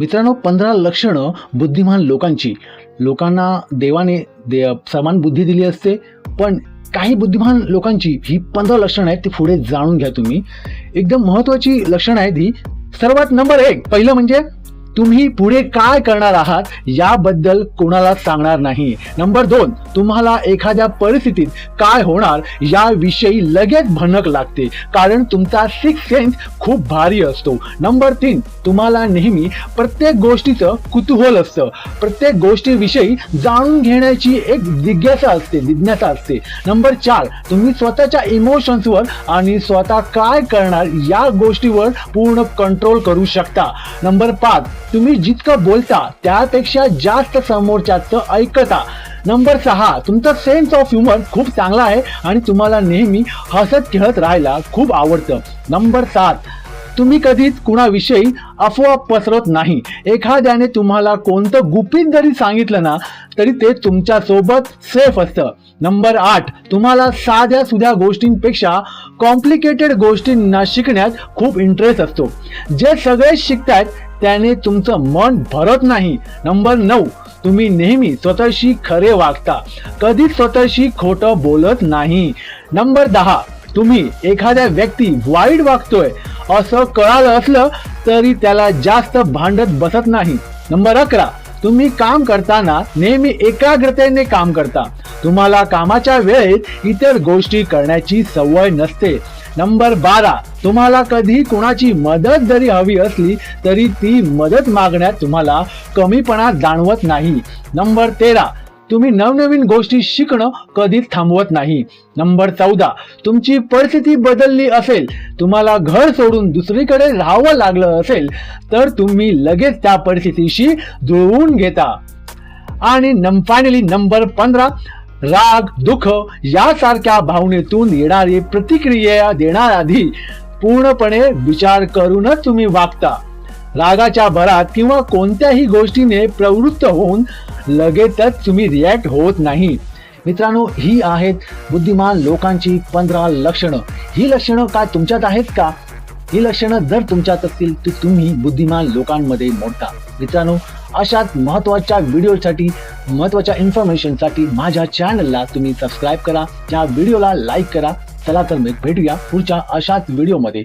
मित्रांनो, 15 लक्षणं बुद्धिमान लोकांची. लोकांना देवाने समान बुद्धी दिली असते, पण काही बुद्धिमान लोकांची ही 15 लक्षणं आहेत, ती पुढे जाणून घ्या तुम्ही. एकदम महत्त्वाची लक्षणं आहेत ही. सर्वात नंबर 1, पहिलं म्हणजे तुम्ही पुढे काय करणार आहात याबद्दल कोणाला सांगणार नाही. नंबर 2, तुम्हाला एखाद्या परिस्थितीत काय होणार याविषयी लगेच भनक लागते, कारण तुमचा सिक्स सेन्स खूप भारी असतो. नंबर 3, तुम्हाला नेहमी प्रत्येक गोष्टीचं कुतूहल असतं. प्रत्येक गोष्टीविषयी जाणून घेण्याची एक जिज्ञासा असते. नंबर 4, तुम्ही स्वतःच्या इमोशन्सवर आणि स्वतः काय करणार या गोष्टीवर पूर्ण कंट्रोल करू शकता. नंबर 5, तुम्ही जितकं बोलता त्यापेक्षा जास्त समोरच्याचं ऐकता. नंबर 6, तुमचा सेन्स ऑफ ह्युमर खूप चांगला आहे आणि तुम्हाला नेहमी हसत खेळत राहायला खूप आवडतं. नंबर 7, तुम्ही कधीच कुणाविषयी अफवा पसरवत नाही. एखाद्याने तुम्हाला कोणतं गुपित जरी सांगितलं ना तरी ते तुमच्या सोबत सेफ असतं. नंबर 8, तुम्हाला साध्या सुध्या गोष्टींपेक्षा कॉम्प्लिकेटेड गोष्टींना शिकण्यात खूप इंटरेस्ट असतो. जे सगळे शिकतायत त्याने तुमचं मन भरत नाही. नंबर 9, तुम्ही नेहमी स्वतःशी खरे वागता, कधीच स्वतःशी खोटं बोलत नाही. नंबर 10, तुम्ही एखाद्या व्यक्ती वाईट वागतोय असं कळालं असलं तरी त्याला जास्त भांडत बसत नाही. नंबर 11, तुम्ही काम करताना नेहमी एकाग्रतेने काम करता. तुम्हाला कामाच्या वेळेत इतर गोष्टी करण्याची सवय नसते. नंबर 12, तुम्हाला कधी कोणाची मदत जरी हवी असली तरी ती मदत मागण्यात तुम्हाला कमीपणा जाणवत नाही. नंबर 13, तुम्ही नवनवीन गोष्टी शिकणं कधीच थांबवत नाही. नंबर 14, तुमची परिस्थिती बदलली असेल, तुम्हाला घर सोडून दुसरीकडे राहावं लागलं असेल तर तुम्ही लगेच त्या परिस्थितीशी जुळवून घेता. आणि फायनली नंबर 15, राग, दुःख यासारख्या भावनेतून येणारी प्रतिक्रिया देण्याआधी पूर्णपणे विचार करूनच तुम्ही वागता. रागाच्या भरात किंवा कोणत्याही गोष्टीने प्रवृत्त होऊन लगेचच तुम्ही रिॲक्ट होत नाही. मित्रांनो, ही आहेत बुद्धिमान लोकांची 15 लक्षणं. ही लक्षणं काय तुमच्यात आहेत का? ही लक्षणं जर तुमच्यात असतील तर तुम्ही बुद्धिमान लोकांमध्ये मोडता. मित्रांनो, अशाच महत्त्वाच्या व्हिडिओसाठी, महत्त्वाच्या इन्फॉर्मेशनसाठी माझ्या चॅनलला तुम्ही सबस्क्राईब करा, त्या व्हिडिओला लाईक करा. चला तर मग भेटूया पुढच्या अशाच व्हिडिओमध्ये.